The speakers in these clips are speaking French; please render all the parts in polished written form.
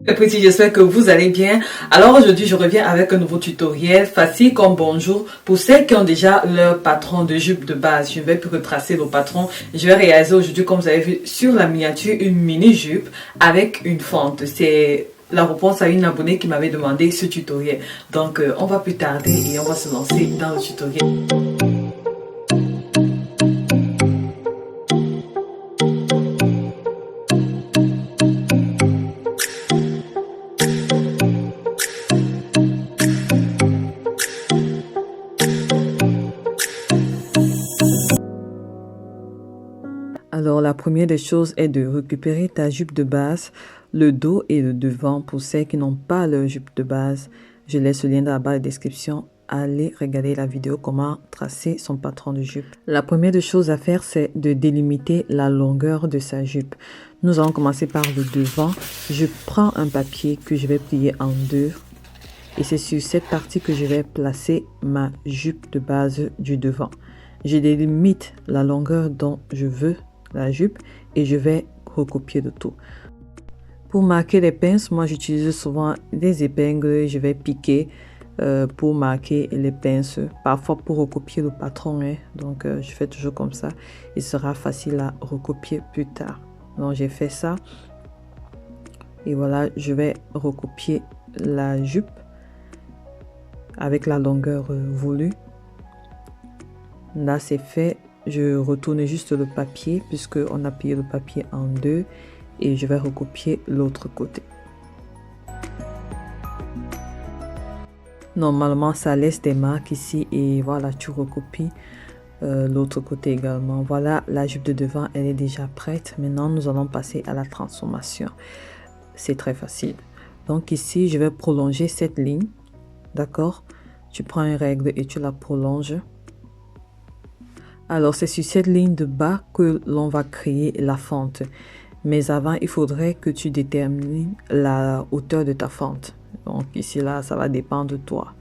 Les petits, j'espère que vous allez bien. Alors aujourd'hui, je reviens avec un nouveau tutoriel facile comme bonjour pour celles qui ont déjà leur patron de jupe de base. Je vais retracer le patron. Je vais réaliser aujourd'hui, comme vous avez vu sur la miniature, une mini jupe avec une fente. C'est la réponse à une abonnée qui m'avait demandé ce tutoriel. Donc, on va plus tarder et on va se lancer dans le tutoriel. Alors, la première des choses est de récupérer ta jupe de base, le dos et le devant. Pour celles qui n'ont pas leur jupe de base, je laisse le lien dans la barre de description. Allez regarder la vidéo comment tracer son patron de jupe. La première des choses à faire, c'est de délimiter la longueur de sa jupe. Nous allons commencer par le devant. Je prends un papier que je vais plier en deux. Et c'est sur cette partie que je vais placer ma jupe de base du devant. Je délimite la longueur dont je veux la jupe et je vais recopier le tout. Pour marquer les pinces, moi j'utilise souvent des épingles, je vais piquer pour marquer les pinces, parfois pour recopier le patron, hein. Donc je fais toujours comme ça, il sera facile à recopier plus tard. Donc j'ai fait ça et voilà, je vais recopier la jupe avec la longueur voulue. Là c'est fait. Je retourne juste le papier puisque on a plié le papier en deux et je vais recopier l'autre côté. Normalement, ça laisse des marques ici et voilà, tu recopies l'autre côté également. Voilà, la jupe de devant, elle est déjà prête. Maintenant, nous allons passer à la transformation. C'est très facile. Donc ici, je vais prolonger cette ligne. D'accord? Tu prends une règle et tu la prolonges. Alors, c'est sur cette ligne de bas que l'on va créer la fente. Mais avant, il faudrait que tu détermines la hauteur de ta fente. Donc, ici, là, ça va dépendre de toi.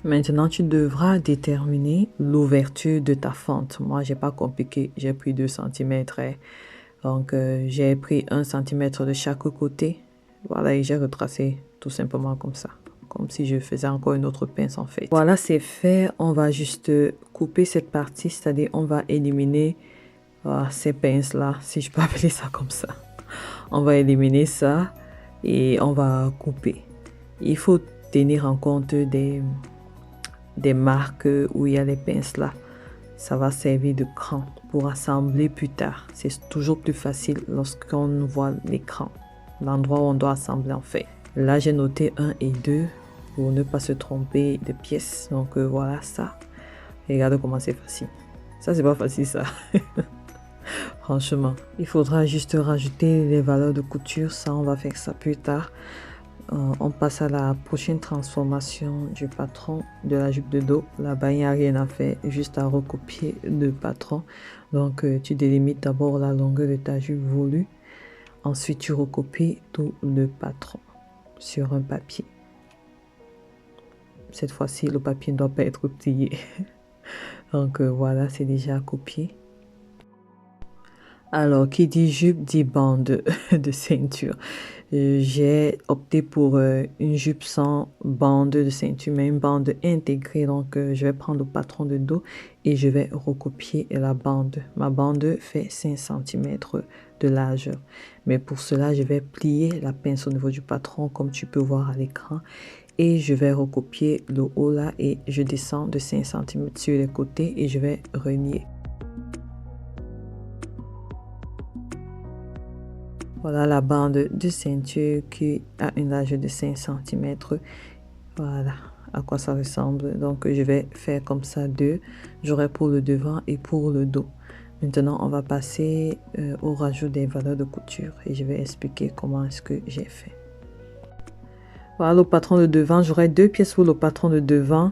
Maintenant, tu devras déterminer l'ouverture de ta fente. Moi, j'ai pas compliqué. J'ai pris 2 cm. Donc, j'ai pris 1 cm de chaque côté. Voilà, et j'ai retracé tout simplement comme ça. Comme si je faisais encore une autre pince en fait. Voilà, c'est fait. On va juste couper cette partie, c'est-à-dire on va éliminer ces pinces-là, si je peux appeler ça comme ça. On va éliminer ça et on va couper. Il faut tenir en compte des marques où il y a les pinces là. Ça va servir de cran pour assembler plus tard. C'est toujours plus facile lorsqu'on voit l'écran, l'endroit où on doit assembler en fait. Là, j'ai noté 1 et 2 pour ne pas se tromper de pièces. Donc, voilà ça. Regardez comment c'est facile. Ça, c'est pas facile, ça. Franchement. Il faudra juste rajouter les valeurs de couture. Ça, on va faire ça plus tard. On passe à la prochaine transformation du patron de la jupe de dos. Là-bas, il n'y a rien à faire. Juste à recopier le patron. Donc, tu délimites d'abord la longueur de ta jupe voulue. Ensuite, tu recopies tout le patron sur un papier. Cette fois-ci, le papier ne doit pas être plié. Donc voilà, c'est déjà copié. Alors, qui dit jupe dit bande de ceinture. J'ai opté pour une jupe sans bande de ceinture, mais une bande intégrée. Donc, je vais prendre le patron de dos et je vais recopier la bande. Ma bande fait 5 cm de largeur. Mais pour cela, je vais plier la pince au niveau du patron, comme tu peux voir à l'écran. Et je vais recopier le haut là et je descends de 5 cm sur les côtés et je vais relier. Voilà la bande de ceinture qui a une largeur de 5 cm. Voilà à quoi ça ressemble. Donc je vais faire comme ça 2. J'aurai pour le devant et pour le dos. Maintenant on va passer au rajout des valeurs de couture et je vais expliquer comment est-ce que j'ai fait. Voilà le patron de devant. J'aurai 2 pièces pour le patron de devant.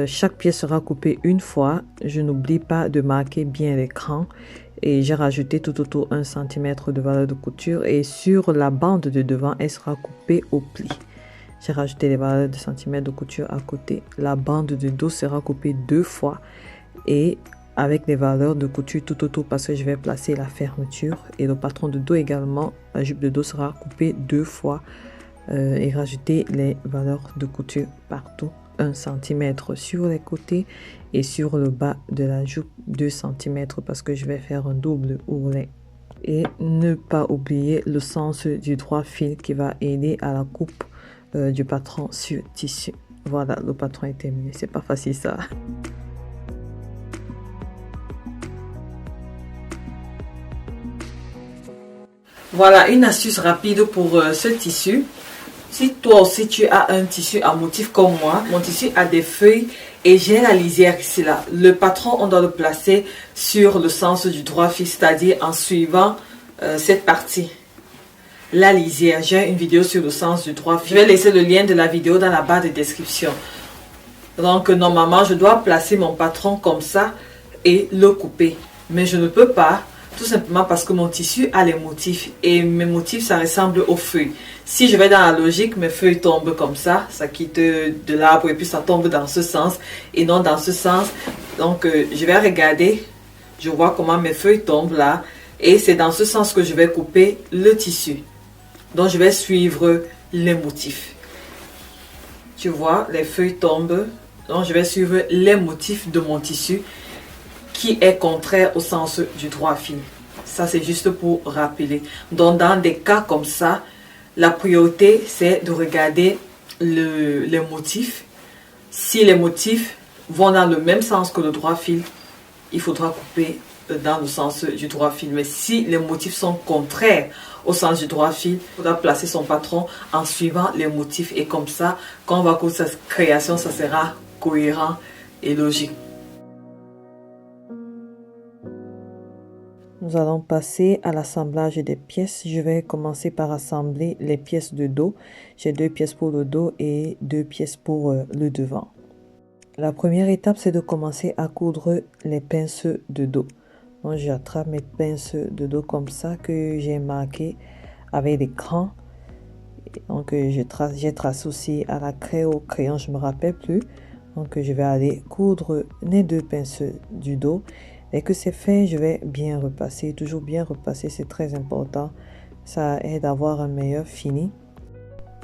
Chaque pièce sera coupée une fois. Je n'oublie pas de marquer bien l'écran. Et j'ai rajouté tout autour 1 cm de valeur de couture. Et sur la bande de devant, elle sera coupée au pli. J'ai rajouté les valeurs de centimètres de couture à côté. La bande de dos sera coupée 2 fois. Et avec les valeurs de couture tout autour parce que je vais placer la fermeture et le patron de dos également. La jupe de dos sera coupée 2 fois et rajouter les valeurs de couture partout. 1 cm sur les côtés et sur le bas de la jupe 2 cm parce que je vais faire un double ourlet. Et ne pas oublier le sens du droit fil qui va aider à la coupe du patron sur tissu. Voilà, le patron est terminé. C'est pas facile ça. Voilà une astuce rapide pour ce tissu. Si toi aussi tu as un tissu à motif comme moi, mon tissu a des feuilles et j'ai la lisière ici là. Le patron, on doit le placer sur le sens du droit fil, c'est-à-dire en suivant cette partie. La lisière, j'ai une vidéo sur le sens du droit fil. Je vais laisser le lien de la vidéo dans la barre de description. Donc normalement, je dois placer mon patron comme ça et le couper. Mais je ne peux pas. Tout simplement parce que mon tissu a les motifs et mes motifs ça ressemble aux feuilles. Si je vais dans la logique, mes feuilles tombent comme ça quitte de l'arbre et puis ça tombe dans ce sens et non dans ce sens. Donc je vais regarder, je vois comment mes feuilles tombent là et c'est dans ce sens que je vais couper le tissu. Donc je vais suivre les motifs. Tu vois, les feuilles tombent, donc je vais suivre les motifs de mon tissu qui est contraire au sens du droit fil. Ça, c'est juste pour rappeler. Donc, dans des cas comme ça, la priorité, c'est de regarder les motifs. Si les motifs vont dans le même sens que le droit fil, il faudra couper dans le sens du droit fil. Mais si les motifs sont contraires au sens du droit fil, il faudra placer son patron en suivant les motifs. Et comme ça, quand on va couper sa création, ça sera cohérent et logique. Nous allons passer à l'assemblage des pièces. Je vais commencer par assembler les pièces de dos. J'ai 2 pièces pour le dos et 2 pièces pour le devant. La première étape, c'est de commencer à coudre les pinces de dos. Donc, j'attrape mes pinces de dos comme ça que j'ai marqué avec des crans. Donc, j'ai tracé aussi à la craie ou au crayon, je ne me rappelle plus. Donc, je vais aller coudre les 2 pinces du dos. Dès que c'est fait, je vais bien repasser. Toujours bien repasser, c'est très important. Ça aide à avoir un meilleur fini.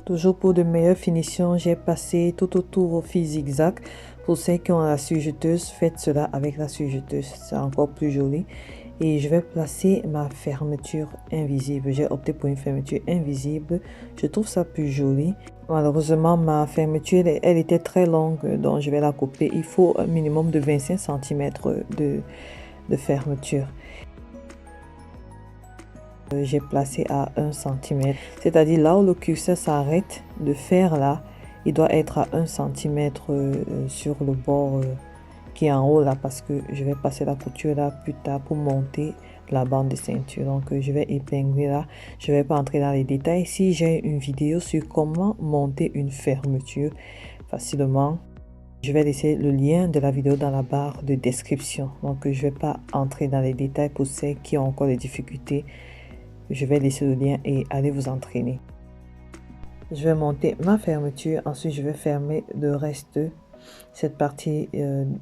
Toujours pour de meilleures finitions, j'ai passé tout autour au fil zigzag. Pour ceux qui ont la sujeteuse, faites cela avec la sujeteuse. C'est encore plus joli. Et je vais placer ma fermeture invisible. J'ai opté pour une fermeture invisible. Je trouve ça plus joli. Malheureusement, ma fermeture, elle était très longue. Donc, je vais la couper. Il faut un minimum de 25 cm de fermeture. J'ai placé à 1 cm. C'est-à-dire là où le curseur s'arrête de faire là, il doit être à 1 cm sur le bord qui est en haut là parce que je vais passer la couture là plus tard pour monter la bande de ceinture. Donc je vais épingler là. Je vais pas entrer dans les détails. Si j'ai une vidéo sur comment monter une fermeture facilement, je vais laisser le lien de la vidéo dans la barre de description. Donc je vais pas entrer dans les détails pour ceux qui ont encore des difficultés. Je vais laisser le lien et aller vous entraîner. Je vais monter ma fermeture. Ensuite, je vais fermer le reste, cette partie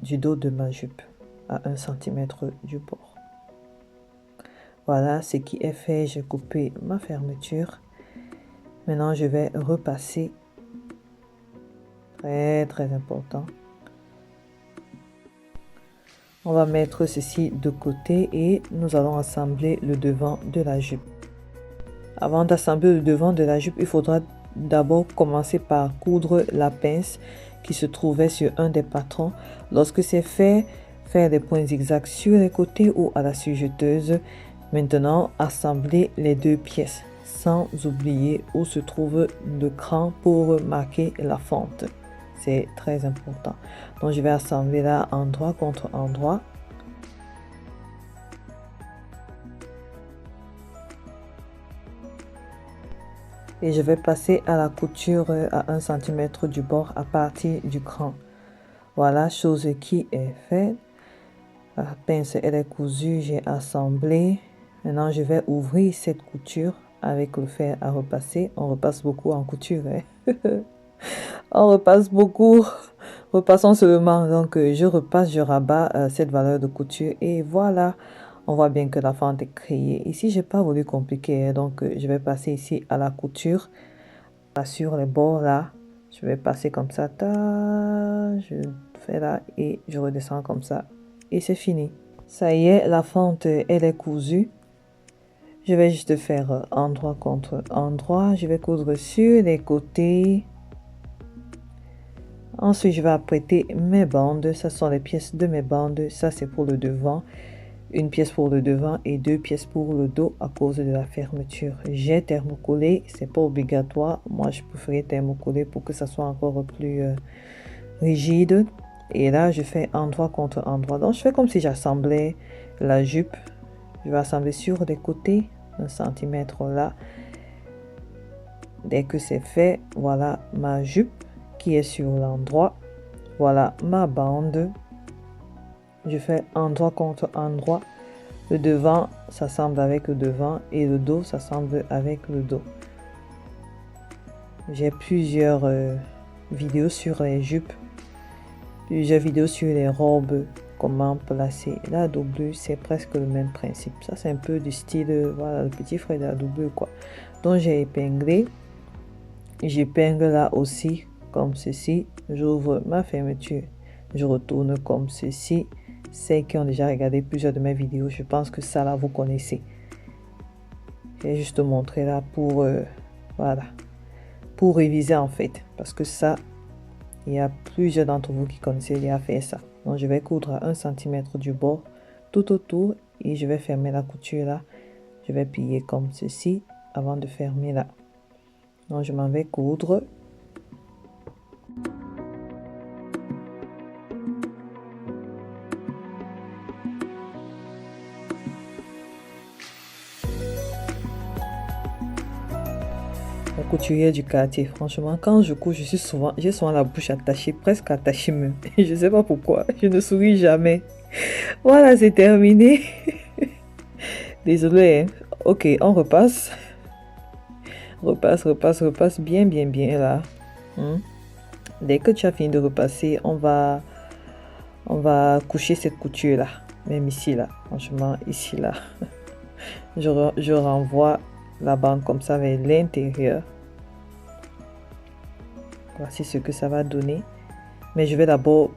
du dos de ma jupe à 1 cm du bord. Voilà ce qui est fait. J'ai coupé ma fermeture. Maintenant, je vais repasser. Très important. On va mettre ceci de côté et nous allons assembler le devant de la jupe. Avant d'assembler le devant de la jupe, il faudra d'abord commencer par coudre la pince qui se trouvait sur un des patrons. Lorsque c'est fait, faire des points zigzags sur les côtés ou à la sujeteuse. Maintenant, assembler les 2 pièces sans oublier où se trouve le cran pour marquer la fente. C'est très important. Donc, je vais assembler là endroit contre endroit. Et je vais passer à la couture à 1 cm du bord à partir du cran. Voilà, chose qui est faite. La pince elle est cousue, j'ai assemblé. Maintenant, je vais ouvrir cette couture avec le fer à repasser. On repasse beaucoup en couture. Hein? On repasse beaucoup Repassons seulement. Donc, je repasse, je rabats cette valeur de couture et voilà. On voit bien que la fente est créée. Ici, j'ai pas voulu compliquer, hein, donc je vais passer ici à la couture. Sur les bords là, je vais passer comme ça. Je fais là et je redescends comme ça. Et c'est fini. Ça y est, la fente, elle est cousue. Je vais juste faire endroit contre endroit. Je vais coudre sur les côtés. Ensuite, je vais apprêter mes bandes. Ça sont les pièces de mes bandes. Ça, c'est pour le devant. Une pièce pour le devant et 2 pièces pour le dos à cause de la fermeture. J'ai thermocollé. C'est pas obligatoire. Moi, je préfère thermocoller pour que ça soit encore plus rigide. Et là, je fais endroit contre endroit. Donc, je fais comme si j'assemblais la jupe. Je vais assembler sur les côtés. 1 cm là. Dès que c'est fait, voilà ma jupe qui est sur l'endroit. Voilà ma bande. Je fais endroit contre endroit. Le devant s'assemble avec le devant et le dos s'assemble avec le dos. J'ai plusieurs vidéos sur les jupes, plusieurs vidéos sur les robes, comment placer la doublure. C'est presque le même principe. Ça, c'est un peu du style, voilà, le petit frère de la doublure, quoi. Donc, j'ai épinglé. J'épingle là aussi, comme ceci. J'ouvre ma fermeture. Je retourne comme ceci. Ceux qui ont déjà regardé plusieurs de mes vidéos, je pense que ça là, vous connaissez. J'ai juste montré là pour, voilà, pour réviser en fait. Parce que ça, il y a plusieurs d'entre vous qui connaissez déjà faire ça. Donc, je vais coudre à 1 cm du bord tout autour et je vais fermer la couture là. Je vais plier comme ceci avant de fermer là. Donc, je m'en vais coudre. La couturière du quartier, franchement, quand je couds, j'ai souvent la bouche attachée, presque attachée même. Je ne sais pas pourquoi, je ne souris jamais. Voilà, c'est terminé. Désolée, hein. Ok, on repasse. Repasse bien, bien, bien là. Dès que tu as fini de repasser, on va coucher cette couture là. Même ici là, franchement, ici là. Je renvoie la bande comme ça vers l'intérieur. Voici ce que ça va donner. Mais je vais d'abord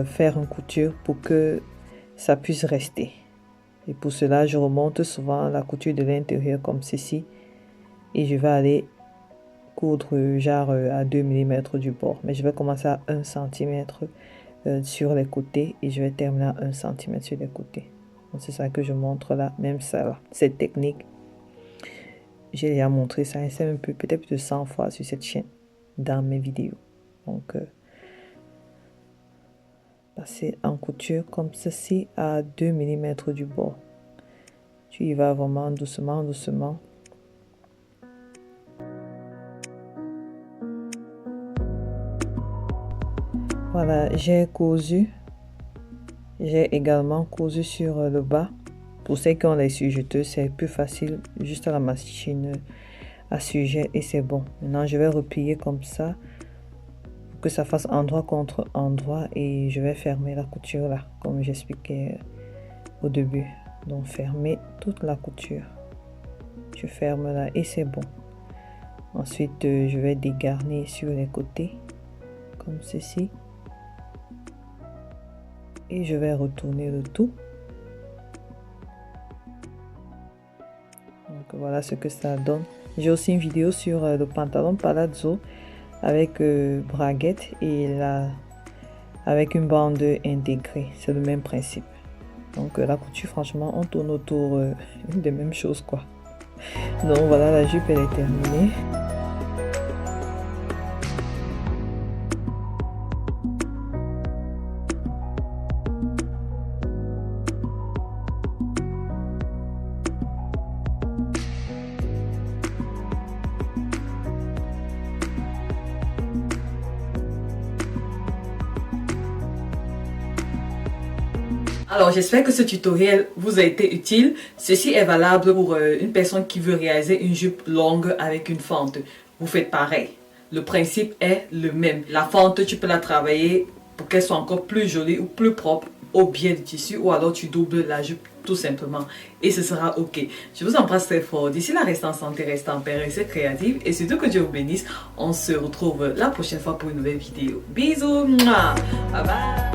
faire une couture pour que ça puisse rester. Et pour cela, je remonte souvent la couture de l'intérieur comme ceci. Et je vais aller coudre genre à 2 mm du bord. Mais je vais commencer à 1 cm sur les côtés. Et je vais terminer à 1 cm sur les côtés. C'est ça que je montre là. Même ça là. Cette technique. J'ai déjà montré ça un peu, peut-être plus de 100 fois sur cette chaîne. Dans mes vidéos. Donc, passer en couture comme ceci à 2 mm du bord. Tu y vas vraiment doucement, doucement. Voilà, j'ai cousu. J'ai également cousu sur le bas. Pour ceux qui ont les sujeteuses, c'est plus facile, juste à la machine à sujet et c'est bon. Maintenant, je vais replier comme ça pour que ça fasse endroit contre endroit et je vais fermer la couture là, comme j'expliquais au début. Donc, fermer toute la couture. Je ferme là et c'est bon. Ensuite, je vais dégarnir sur les côtés comme ceci. Et je vais retourner le tout. Donc, voilà ce que ça donne. J'ai aussi une vidéo sur le pantalon palazzo avec braguette et là avec une bande intégrée. C'est le même principe. Donc la couture, franchement, on tourne autour des mêmes choses quoi. Donc voilà, la jupe elle est terminée. Alors, j'espère que ce tutoriel vous a été utile. Ceci est valable pour une personne qui veut réaliser une jupe longue avec une fente. Vous faites pareil. le principe est le même. La fente, tu peux la travailler pour qu'elle soit encore plus jolie ou plus propre au biais du tissu, ou alors tu doubles la jupe tout simplement et ce sera ok. Je vous embrasse très fort. D'ici là, restez en santé, restez en paix, restez créative et surtout que Dieu vous bénisse. On se retrouve la prochaine fois pour une nouvelle vidéo. Bisous, bye bye.